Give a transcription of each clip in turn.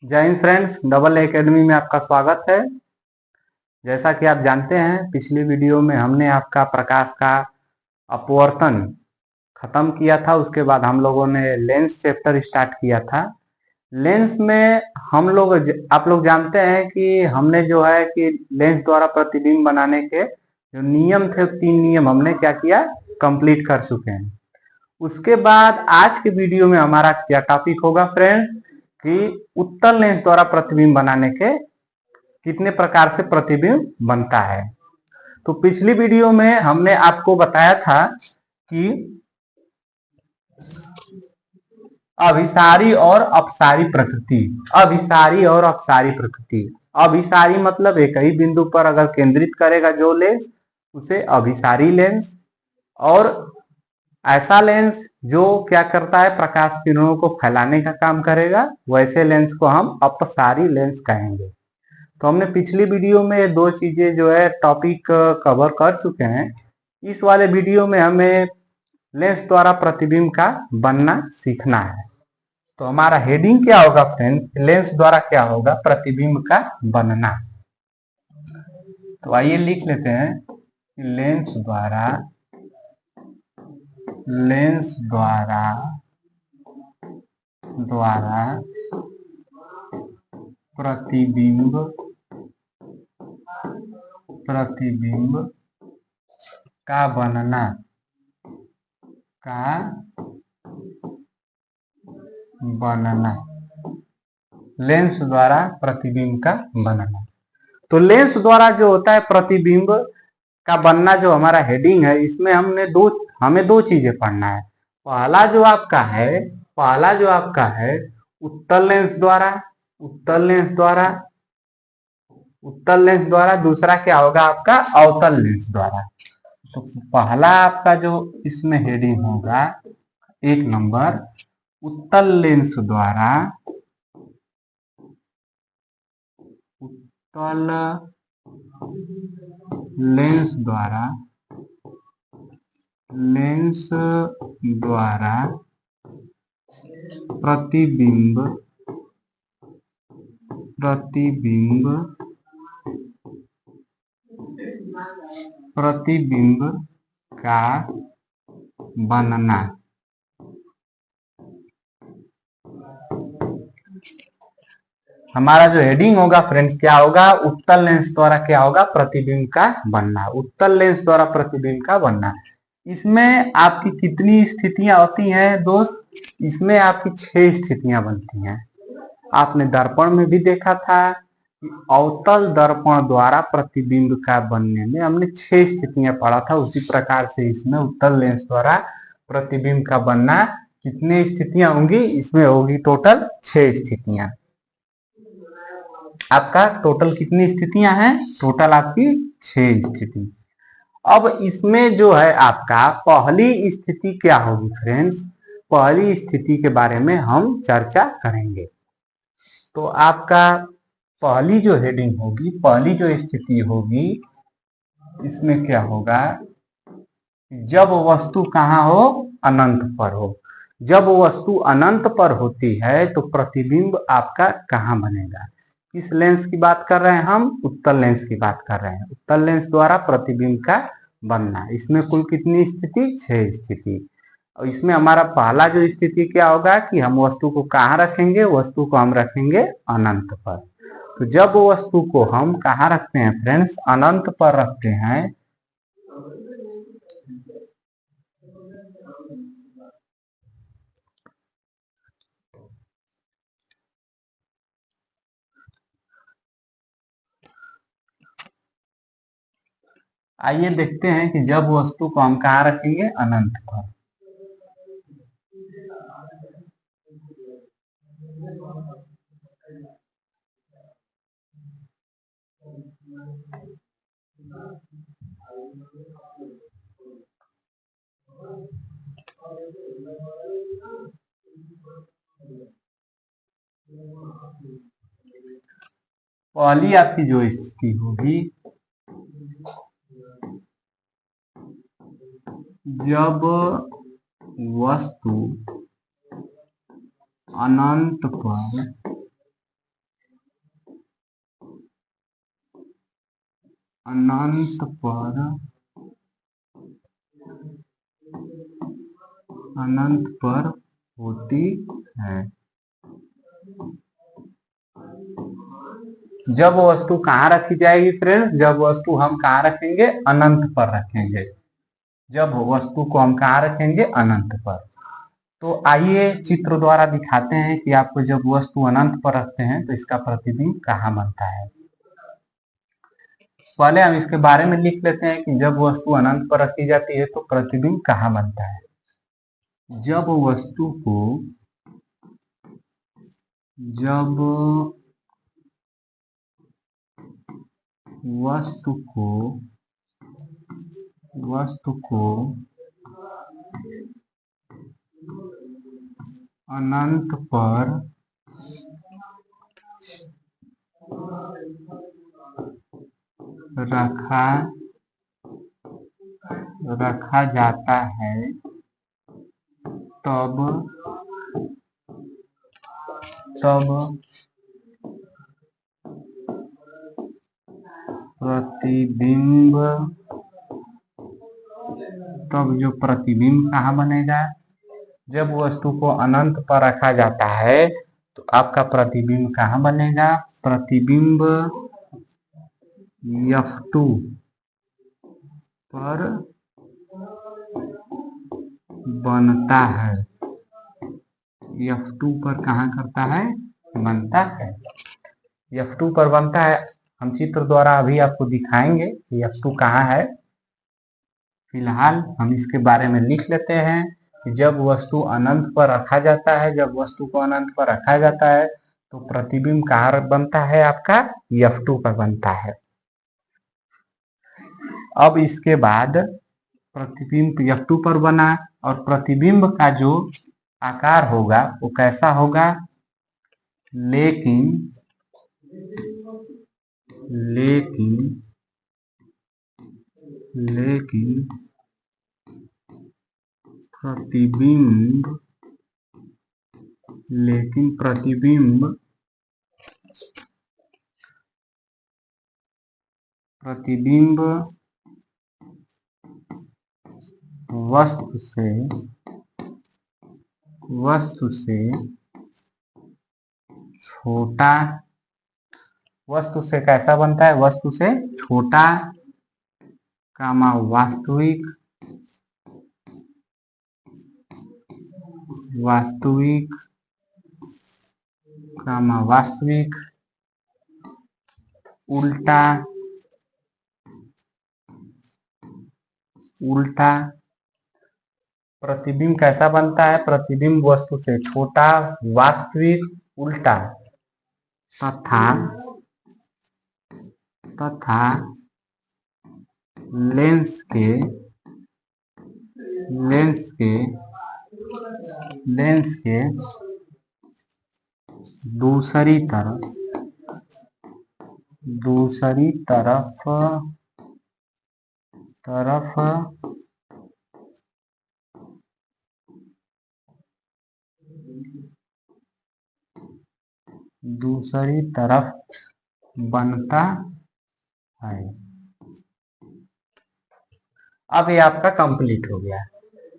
जय Hind friends, double academy में आपका स्वागत है। जैसा कि आप जानते हैं, पिछली वीडियो में हमने आपका प्रकाश का अपवर्तन खत्म किया था। उसके बाद हम लोगों ने लेंस चैप्टर स्टार्ट किया था। लेंस में आप लोग जानते हैं कि हमने जो है कि लेंस द्वारा प्रतिबिंब बनाने के जो नियम थे, 3 नियम हमने क्या किया, कंप्लीट कर चुके हैं। उसके बाद आज के वीडियो में हमारा क्या टॉपिक होगा फ्रेंड, कि उत्तल लेंस द्वारा प्रतिबिंब बनाने के कितने प्रकार से प्रतिबिंब बनता है। तो पिछली वीडियो में हमने आपको बताया था कि अभिसारी और अपसारी प्रकृति। अभिसारी और अपसारी प्रकृति। अभिसारी मतलब एक ही बिंदु पर अगर केंद्रित करेगा जो लेंस, उसे अभिसारी लेंस। और ऐसा लेंस जो क्या करता है, प्रकाश किरणों को फैलाने का काम करेगा, वैसे लेंस को हम अपसारी लेंस कहेंगे। तो हमने पिछली वीडियो में दो चीजें जो है टॉपिक कवर कर चुके हैं। इस वाले वीडियो में हमें लेंस द्वारा प्रतिबिंब का बनना सीखना है। तो हमारा हेडिंग क्या होगा फ्रेंड्स, लेंस द्वारा क्या होगा प्रतिबिंब का बनना। तो आइए लिख लेते हैं, लेंस द्वारा प्रतिबिंब का बनना लेंस द्वारा प्रतिबिंब का बनना। तो लेंस द्वारा जो होता है प्रतिबिंब का बनना, जो हमारा हेडिंग है, इसमें हमें दो चीजें पढ़ना है। पहला जो आपका है उत्तल लेंस द्वारा। दूसरा क्या होगा आपका, अवतल लेंस द्वारा। तो पहला आपका जो इसमें हेडिंग होगा, 1 नंबर, उत्तल लेंस द्वारा प्रतिबिंब का बनना। हमारा जो हेडिंग होगा फ्रेंड्स क्या होगा, उत्तल लेंस द्वारा क्या होगा, प्रतिबिंब का बनना। उत्तल लेंस द्वारा प्रतिबिंब का बनना। इसमें आपकी कितनी स्थितियां होती हैं दोस्त, इसमें आपकी 6 स्थितियां बनती हैं। आपने दर्पण में भी देखा था कि अवतल दर्पण द्वारा प्रतिबिंब का बनने में हमने 6 स्थितियां पढ़ा था। उसी प्रकार से इसमें उत्तल लेंस द्वारा प्रतिबिंब का बनना कितनी स्थितियां होंगी, इसमें होगी टोटल 6 स्थितियां। आपका टोटल कितनी स्थितियां हैं, टोटल आपकी 6 स्थिति। अब इसमें जो है आपका पहली स्थिति क्या होगी फ्रेंड्स, पहली स्थिति के बारे में हम चर्चा करेंगे। तो आपका पहली जो हेडिंग होगी, पहली जो स्थिति होगी, इसमें क्या होगा, जब वस्तु कहाँ हो, अनंत पर हो। जब वस्तु अनंत पर होती है तो प्रतिबिंब आपका कहाँ बनेगा। किस लेंस की बात कर रहे हैं हम, उत्तल लेंस की बात कर रहे हैं। उत्तल लेंस द्वारा प्रतिबिंब का बनना। इसमें कुल कितनी स्थिति, 6 स्थिति। और इसमें हमारा पहला जो स्थिति क्या होगा कि हम वस्तु को कहाँ रखेंगे, वस्तु को हम रखेंगे अनंत पर। तो जब वस्तु को हम कहाँ रखते हैं फ्रेंड्स, अनंत पर रखते हैं, आइए देखते हैं कि जब वस्तु को हम कहाँ रखेंगे, अनंत पर। पहली आपकी जो स्थिति होगी, जब वस्तु अनंत पर अनंत पर होती है। जब वस्तु कहाँ रखी जाएगी फ्रेंड्स? जब वस्तु हम कहाँ रखेंगे? अनंत पर रखेंगे। जब वस्तु को हम कहाँ रखेंगे? अनंत पर। तो आइए चित्र द्वारा दिखाते हैं कि आपको जब वस्तु अनंत पर रखते हैं तो इसका प्रतिबिंब कहाँ बनता है। पहले हम इसके बारे में लिख लेते हैं कि जब वस्तु अनंत पर रखी जाती है तो प्रतिबिंब कहाँ बनता है। जब वस्तु को अनंत पर रखा जाता है तब जो प्रतिबिंब कहाँ बनेगा? जब वस्तु को अनंत पर रखा जाता है तो आपका प्रतिबिंब कहाँ बनेगा? प्रतिबिंब F2 पर बनता है। F2 पर कहाँ करता है? बनता है। F2 पर बनता है। हम चित्र द्वारा अभी आपको दिखाएंगे कि F2 कहाँ है। फिलहाल हम इसके बारे में लिख लेते हैं कि जब वस्तु अनंत पर रखा जाता है, जब वस्तु को अनंत पर रखा जाता है तो प्रतिबिंब कहाँ बनता है? आपका F2 पर बनता है। अब इसके बाद प्रतिबिंब F2 पर बना और प्रतिबिंब का जो आकार होगा वो कैसा होगा? लेकिन प्रतिबिंब वस्तु से छोटा, वस्तु से कैसा बनता है? वस्तु से छोटा कामा वास्तविक कामा वास्तविक उल्टा प्रतिबिंब कैसा बनता है? प्रतिबिंब वस्तु से छोटा, वास्तविक, उल्टा तथा लेंस के दूसरी तरफ बनता है। अब ये आपका कंप्लीट हो गया।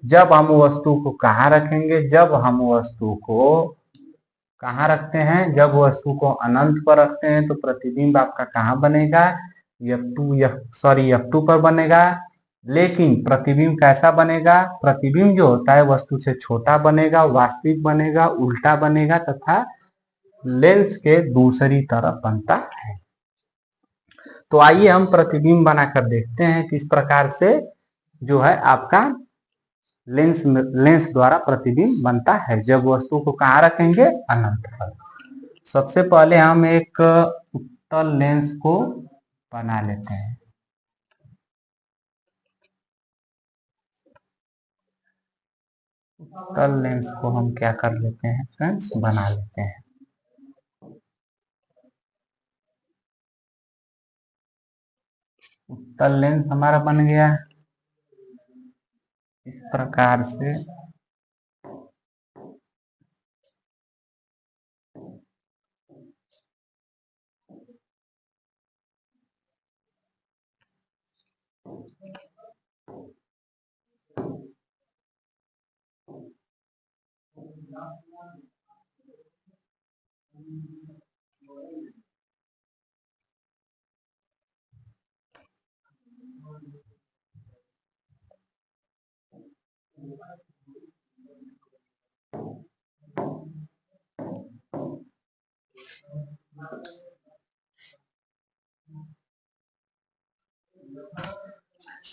जब हम वस्तु को कहाँ रखेंगे? जब हम वस्तु को कहाँ रखते हैं? जब वस्तु को अनंत पर रखते हैं तो प्रतिबिंब आपका कहाँ बनेगा? F2 पर बनेगा। लेकिन प्रतिबिंब कैसा बनेगा? प्रतिबिंब जो होता है वस्तु से छोटा बनेगा, वास्तविक बनेगा, उल्टा बनेगा तथा लेंस के दूसरी तरफ बनता है। तो आइए हम प्रतिबिंब बनाकर देखते हैं किस प्रकार से जो है आपका लेंस द्वारा प्रतिबिंब बनता है जब वस्तु को कहाँ रखेंगे? अनंत पर। सबसे पहले हम एक उत्तल लेंस को बना लेते हैं। उत्तल लेंस को हम क्या कर लेते हैं फ्रेंड्स? बना लेते हैं। उत्तल लेंस हमारा बन गया इस प्रकार से।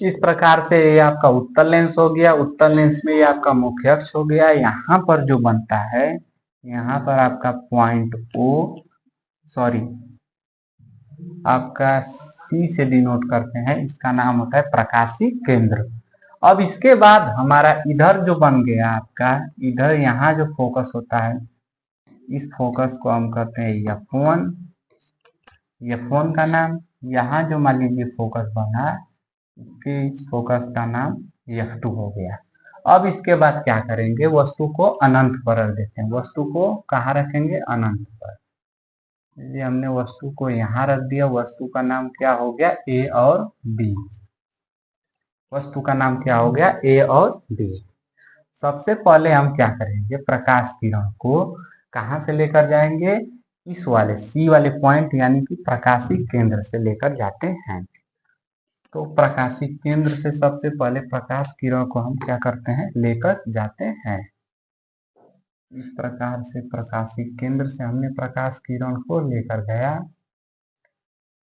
इस प्रकार से ये आपका उत्तल लेंस हो गया। उत्तल लेंस में ये आपका मुख्य अक्ष हो गया। यहाँ पर जो बनता है, यहाँ पर आपका पॉइंट ओ, सॉरी, आपका सी से डिनोट करते हैं, इसका नाम होता है प्रकाशी केंद्र। अब इसके बाद हमारा इधर जो बन गया आपका, इधर यहाँ जो फोकस होता है, इस फोकस को हम कहते हैं F1। F1 का नाम, यहाँ जो मान लीजिए फोकस बना, इसके इस फोकस का नाम F2 हो गया। अब इसके बाद क्या करेंगे, वस्तु को अनंत पर रख देते हैं। वस्तु को कहाँ रखेंगे, अनंत पर। ये हमने वस्तु को यहाँ रख दिया। वस्तु का नाम क्या हो गया, ए और बी। वस्तु का नाम क्या हो गया, ए और बी। सबसे पहले हम क्या करेंगे, प्रकाश किरण को कहाँ से लेकर जाएंगे, इस वाले सी वाले पॉइंट यानी कि प्रकाशी केंद्र से लेकर जाते हैं। तो प्रकाशी केंद्र से सबसे पहले प्रकाश किरण को हम क्या करते हैं, लेकर जाते हैं। इस प्रकार से प्रकाशी केंद्र से हमने प्रकाश किरण को लेकर गया।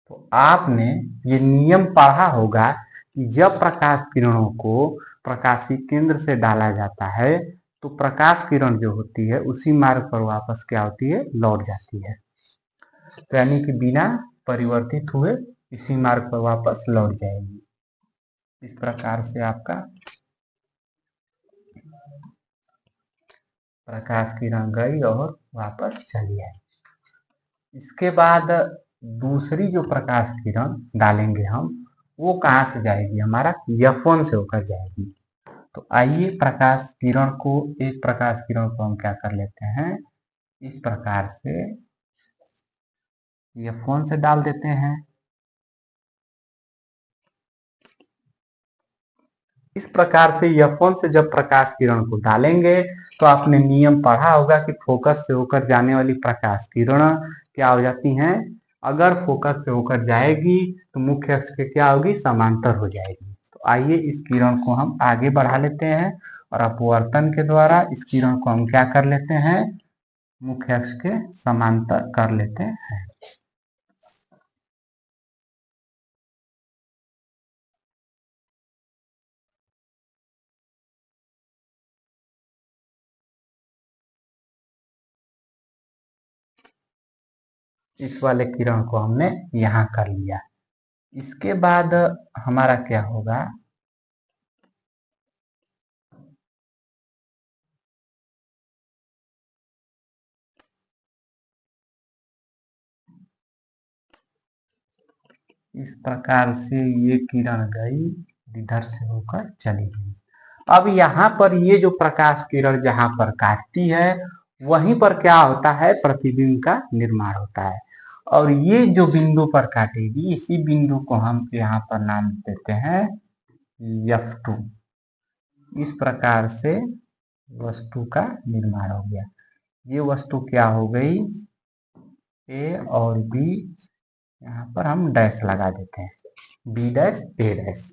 तो आपने ये नियम पढ़ा होगा कि जब प्रकाश किरणों को प्रकाशी केंद्र से डाला जाता है तो प्रकाश किरण जो होती है उसी मार्ग पर वापस क्या होती है, लौट जाती है। तो यानी कि बिना परिवर्तित हुए इसी मार्ग पर वापस लौट जाएगी। इस प्रकार से आपका प्रकाश किरण गई और वापस चली आई। इसके बाद दूसरी जो प्रकाश किरण डालेंगे हम, वो कहाँ से जाएगी, हमारा F1 से होकर जाएगी। तो आइए प्रकाश किरण को, एक प्रकाश किरण को हम क्या कर लेते हैं, इस प्रकार से F1 से डाल देते हैं। इस प्रकार से F1 से जब प्रकाश किरण को डालेंगे तो आपने नियम पढ़ा होगा कि फोकस से होकर जाने वाली प्रकाश किरण क्या हो जाती हैं, अगर फोकस से होकर जाएगी तो मुख्य अक्ष के क्या होगी, समांतर हो जाएगी। तो आइए इस किरण को हम आगे बढ़ा लेते हैं और अपवर्तन के द्वारा इस किरण को हम क्या कर लेते हैं, मुख्य अक्ष के समांतर कर लेते हैं। इस वाले किरण को हमने यहाँ कर लिया। इसके बाद हमारा क्या होगा, इस प्रकार से ये किरण गई, इधर से होकर चली गई। अब यहाँ पर ये जो प्रकाश किरण जहाँ पर काटती है वहीं पर क्या होता है, प्रतिबिंब का निर्माण होता है। और ये जो बिंदु पर काटेगी, इसी बिंदु को हम यहाँ पर नाम देते हैं F2। इस प्रकार से वस्तु का निर्माण हो गया। ये वस्तु क्या हो गई, ए और बी, यहाँ पर हम डैश लगा देते हैं, बी डैश ए डैश।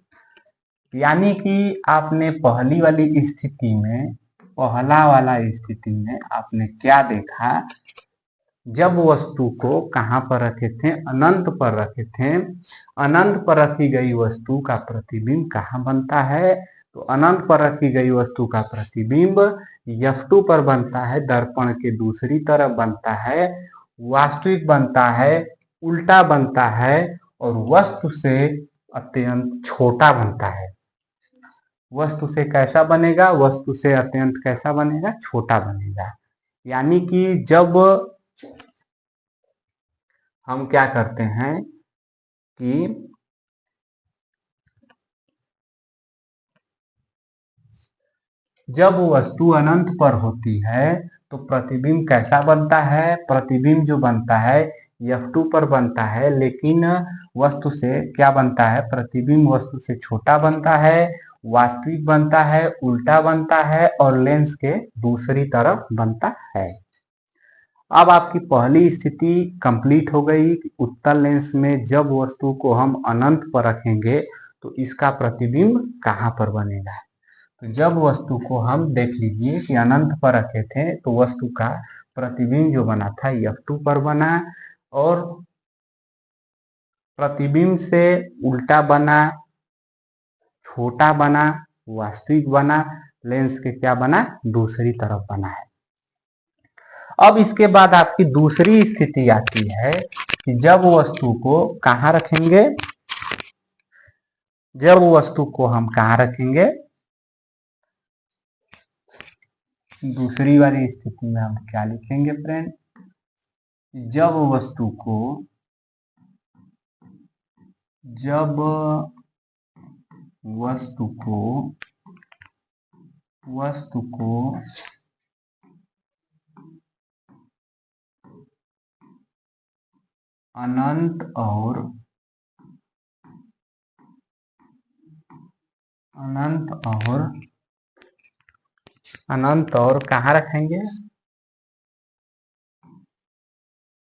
यानी कि आपने पहली वाली स्थिति में, पहला वाला स्थिति में आपने क्या देखा, जब वस्तु को कहाँ पर रखे थे, अनंत पर रखे थे। अनंत पर रखी गई वस्तु का प्रतिबिंब कहाँ बनता है, तो अनंत पर रखी गई वस्तु का प्रतिबिंब F2 पर बनता है, दर्पण के दूसरी तरफ बनता है, वास्तविक बनता है, उल्टा बनता है और वस्तु से अत्यंत छोटा बनता है। वस्तु से कैसा बनेगा, वस्तु से अत्यंत कैसा बनेगा, छोटा बनेगा। यानी कि जब हम क्या करते हैं कि जब वस्तु अनंत पर होती है तो प्रतिबिंब कैसा बनता है, प्रतिबिंब जो बनता है F2 पर बनता है, लेकिन वस्तु से क्या बनता है, प्रतिबिंब वस्तु से छोटा बनता है वास्तविक बनता है, उल्टा बनता है और लेंस के दूसरी तरफ बनता है। अब आपकी पहली स्थिति कंप्लीट हो गई। उत्तल लेंस में जब वस्तु को हम अनंत पर रखेंगे तो इसका प्रतिबिंब कहाँ पर बनेगा। तो जब वस्तु को हम देख लीजिए कि अनंत पर रखे थे तो वस्तु का प्रतिबिंब जो बना था F2 पर बना और प्रतिबिंब से उल्टा बना, छोटा बना, वास्तविक बना, लेंस के क्या बना, दूसरी तरफ बना है। अब इसके बाद आपकी दूसरी स्थिति आती है कि जब वस्तु को कहाँ रखेंगे, जब वस्तु को हम कहाँ रखेंगे, दूसरी वाली स्थिति में हम क्या लिखेंगे फ्रेंड, जब वस्तु को अनंत और कहाँ रखेंगे,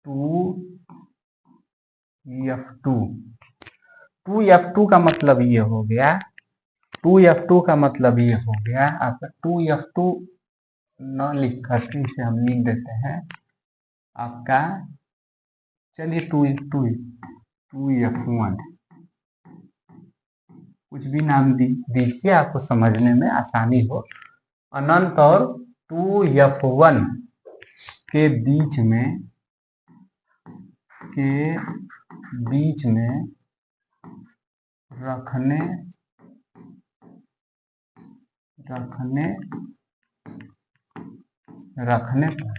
2F2। 2F2 का मतलब ये हो गया, 2F2 का मतलब ये हो गया आपका 2F2 न लिख करके इसे हम लिख देते हैं आपका, चलिए 2F1 कुछ भी नाम दीजिए आपको समझने में आसानी हो। अनंत और 2F1 के बीच में रखने पर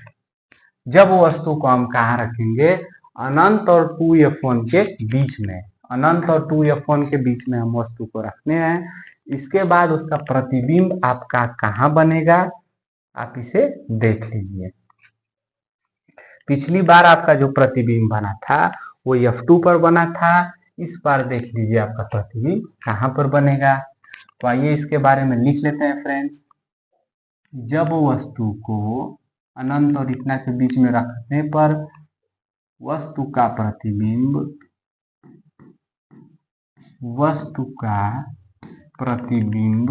जब वस्तु को हम कहाँ रखेंगे, अनंत और 2F1 के बीच में, अनंत और 2F1 के बीच में हम वस्तु को रखने हैं। इसके बाद उसका प्रतिबिंब आपका कहाँ बनेगा, आप इसे देख लीजिए। पिछली बार आपका जो प्रतिबिंब बना था वो F2 पर बना था, इस बार देख लीजिए आपका प्रतिबिंब कहाँ पर बनेगा। तो आइए इसके बारे में लिख लेते हैं फ्रेंड्स। जब वस्तु को अनंत और इतना के बीच में रखने पर वस्तु का प्रतिबिंब वस्तु का प्रतिबिंब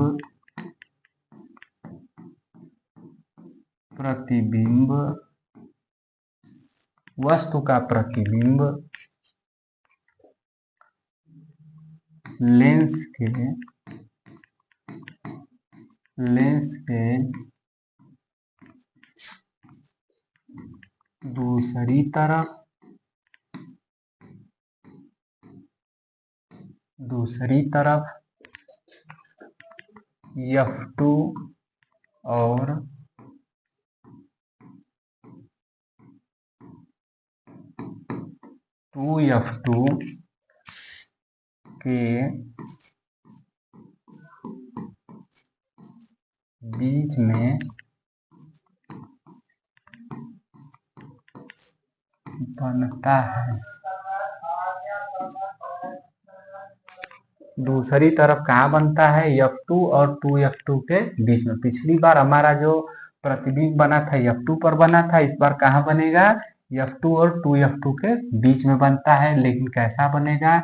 लेंस के दूसरी तरफ F2 और 2F2 के बीच में बनता है। दूसरी तरफ कहाँ बनता है, F2 और 2F2 के बीच में। पिछली बार हमारा जो प्रतिबिंब बना था F2 पर बना था, इस बार कहाँ बनेगा, F2 और 2F2 के बीच में बनता है। लेकिन कैसा बनेगा,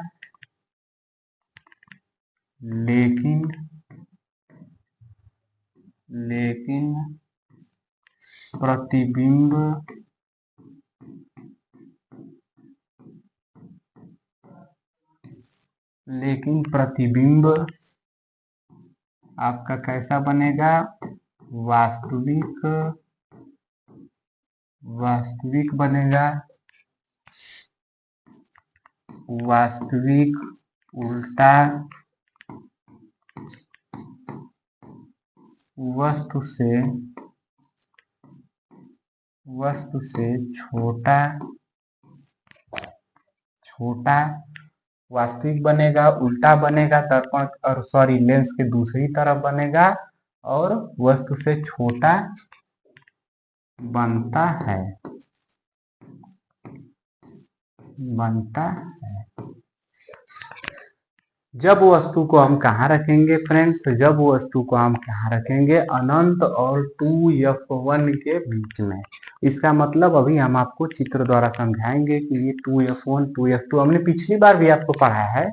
लेकिन प्रतिबिंब आपका कैसा बनेगा, वास्तविक बनेगा, वास्तविक, उल्टा, वस्तु से छोटा, वास्तविक बनेगा, उल्टा बनेगा, दर्पण और सॉरी लेंस के दूसरी तरफ बनेगा और वस्तु से छोटा बनता है। जब वस्तु को हम कहाँ रखेंगे फ्रेंड्स, जब वस्तु को हम कहाँ रखेंगे, अनंत और 2f1 के बीच में। इसका मतलब अभी हम आपको चित्र द्वारा समझाएंगे कि ये 2f1 2f2 हमने पिछली बार भी आपको पढ़ाया है,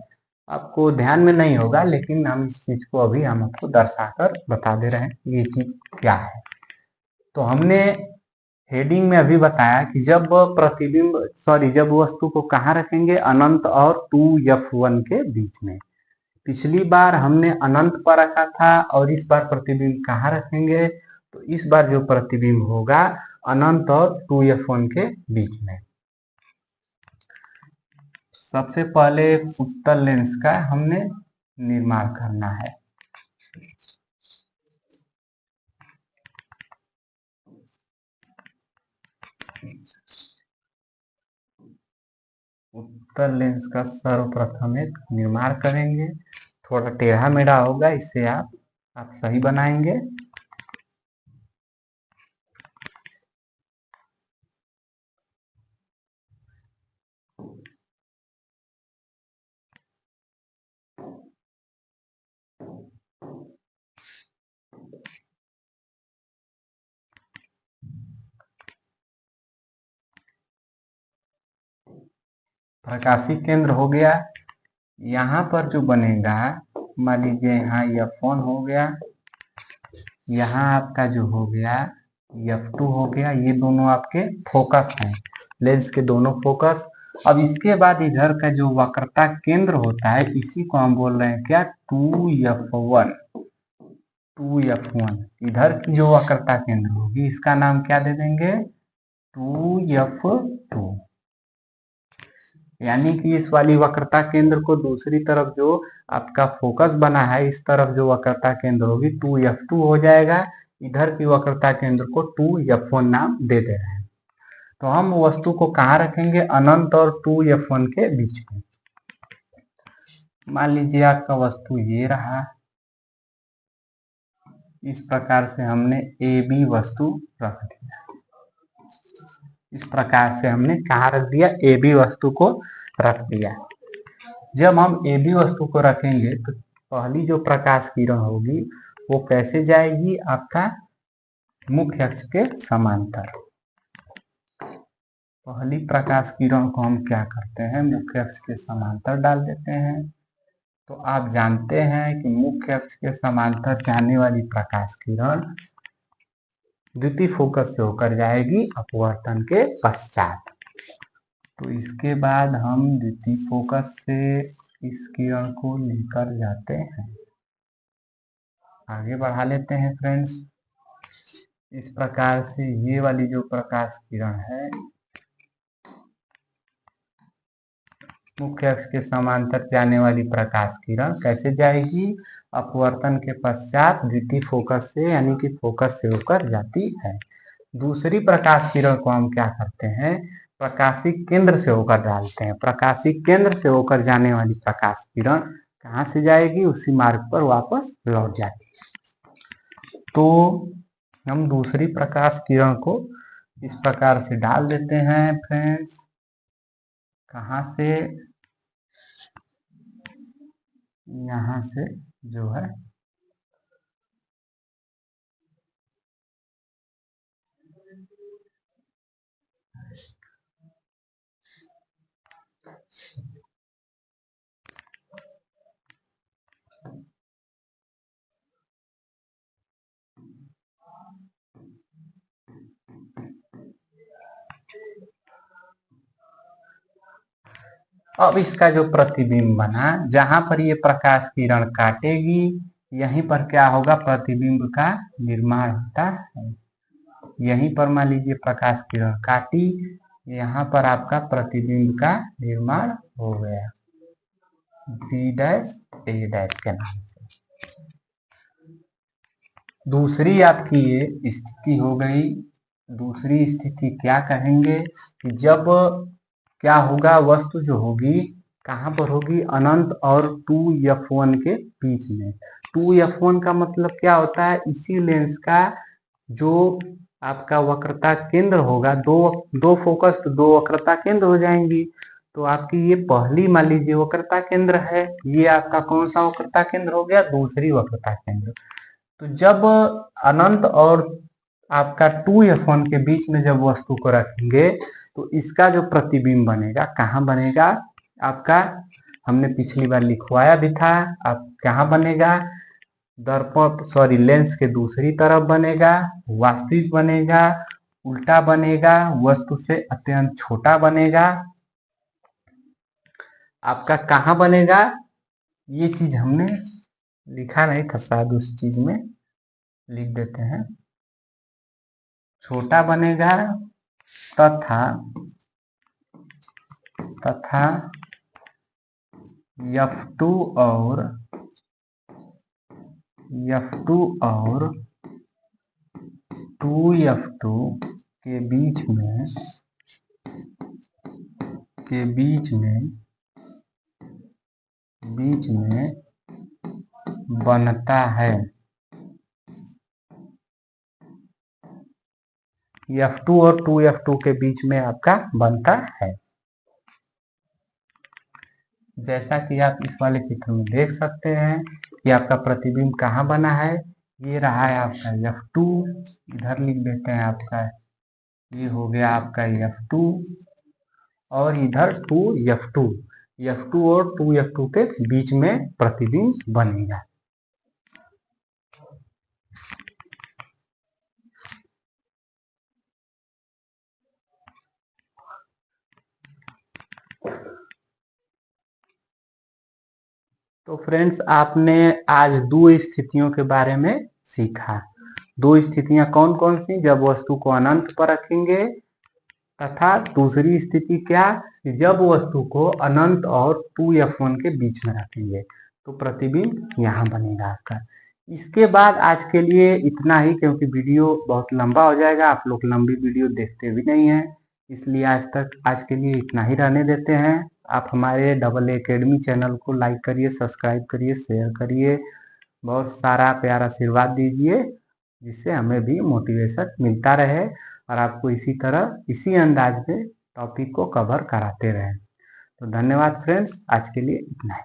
आपको ध्यान में नहीं होगा, लेकिन हम इस चीज को अभी हम आपको दर्शाकर बता दे रहे हैं ये चीज क्या है। तो हमने हेडिंग में अभी बताया कि जब जब वस्तु को कहाँ रखेंगे, अनंत और 2f1 के बीच में। पिछली बार हमने अनंत पर रखा था और इस बार प्रतिबिंब कहाँ रखेंगे, तो इस बार जो प्रतिबिंब होगा अनंत और 2f1 के बीच में। सबसे पहले उत्तल लेंस का हमने निर्माण करना है। उत्तल लेंस का सर्वप्रथम एक निर्माण करेंगे, थोड़ा टेढ़ा मेढ़ा होगा, इसे आप सही बनाएंगे। प्रकाशिक केंद्र हो गया। यहाँ पर जो बनेगा, मान लीजिए यहाँ F1 हो गया, यहाँ आपका जो हो गया F2 हो गया, ये दोनों आपके फोकस हैं, लेंस के दोनों फोकस। अब इसके बाद इधर का जो वक्रता केंद्र होता है, इसी को हम बोल रहे हैं क्या, 2f1। 2f1 इधर की जो वक्रता केंद्र होगी, इसका नाम क्या दे देंगे, 2f2। यानी कि इस वाली वक्रता केंद्र को दूसरी तरफ जो आपका फोकस बना है, इस तरफ जो वक्रता केंद्र होगी 2f2 हो जाएगा। इधर की वक्रता केंद्र को 2f1 नाम दे दे रहे हैं। तो हम वस्तु को कहाँ रखेंगे, अनंत और 2f1 के बीच में। मान लीजिए आपका वस्तु ये रहा, इस प्रकार से हमने ए बी वस्तु रख दिया। इस प्रकार से हमने कहाँ रख दिया, ए बी वस्तु को रख दिया। जब हम ए बी वस्तु को रखेंगे तो पहली जो प्रकाश किरण होगी वो कैसे जाएगी, आपका मुख्य अक्ष के समांतर। पहली प्रकाश किरण को हम क्या करते हैं, मुख्य अक्ष के समांतर डाल देते हैं। तो आप जानते हैं कि मुख्य अक्ष के समांतर जाने वाली प्रकाश किरण द्वितीय फोकस से होकर जाएगी अपवर्तन के पश्चात। तो इसके बाद हम द्वितीय फोकस से इस किरण को लेकर जाते हैं, आगे बढ़ा लेते हैं फ्रेंड्स। इस प्रकार से ये वाली जो प्रकाश किरण है, मुख्य अक्ष के समांतर जाने वाली प्रकाश किरण कैसे जाएगी, अपवर्तन के पश्चात द्वितीय फोकस से, यानी कि फोकस से होकर जाती है। दूसरी प्रकाश किरण को हम क्या करते हैं, प्रकाशिक केंद्र से होकर डालते हैं। प्रकाशिक केंद्र से होकर जाने वाली प्रकाश किरण कहाँ से जाएगी, उसी मार्ग पर वापस लौट जाती है। तो हम दूसरी प्रकाश किरण को इस प्रकार से डाल देते हैं फ्रेंड्स। कहाँ से, यहाँ से जो है अब इसका जो प्रतिबिंब बना, जहां पर ये प्रकाश किरण काटेगी, यहीं पर क्या होगा, प्रतिबिंब का निर्माण होता है। यहीं पर मान लीजिए प्रकाश किरण काटी, यहाँ पर आपका प्रतिबिंब का निर्माण हो गया, बी डैश ए डैश के नाम से। दूसरी आपकी ये स्थिति हो गई। दूसरी स्थिति क्या कहेंगे कि जब क्या होगा, वस्तु जो होगी कहाँ पर होगी, अनंत और 2f1 के बीच में। 2f1 का मतलब क्या होता है, इसी लेंस का जो आपका वक्रता केंद्र होगा, दो फोकस तो दो वक्रता केंद्र हो जाएंगी। तो आपकी ये पहली मान लीजिए वक्रता केंद्र है, ये आपका कौन सा वक्रता केंद्र हो गया, दूसरी वक्रता केंद्र। तो जब अनंत और आपका 2f1 के बीच में जब वस्तु को रखेंगे तो इसका जो प्रतिबिंब बनेगा कहाँ बनेगा आपका, हमने पिछली बार लिखवाया भी था, आप कहाँ बनेगा, दर्पण लेंस के दूसरी तरफ बनेगा, वास्तविक बनेगा, उल्टा बनेगा, वस्तु से अत्यंत छोटा बनेगा, आपका कहाँ बनेगा, ये चीज हमने लिखा नहीं था शायद, उस चीज में लिख देते हैं, छोटा बनेगा तथा F2 और 2F2 के बीच में बनता है, F2 और 2F2 के बीच में आपका बनता है। जैसा कि आप इस वाले चित्र में देख सकते हैं कि आपका प्रतिबिंब कहाँ बना है, ये रहा है आपका F2, इधर लिख देते हैं आपका, ये हो गया आपका F2 और इधर 2F2, F2 और 2F2 के बीच में प्रतिबिंब बनेगा। तो फ्रेंड्स आपने आज दो स्थितियों के बारे में सीखा। दो स्थितियां कौन कौन सी, जब वस्तु को अनंत पर रखेंगे, तथा दूसरी स्थिति क्या, जब वस्तु को अनंत और 2F1 के बीच में रखेंगे तो प्रतिबिंब यहाँ बनेगा आपका। इसके बाद आज के लिए इतना ही, क्योंकि वीडियो बहुत लंबा हो जाएगा, आप लोग लंबी वीडियो देखते भी नहीं हैं, इसलिए आज के लिए इतना ही रहने देते हैं। आप हमारे AA एकेडमी चैनल को लाइक करिए, सब्सक्राइब करिए, शेयर करिए, बहुत सारा प्यार आशीर्वाद दीजिए, जिससे हमें भी मोटिवेशन मिलता रहे और आपको इसी तरह इसी अंदाज में टॉपिक को कवर कराते रहें। तो धन्यवाद फ्रेंड्स, आज के लिए इतना ही।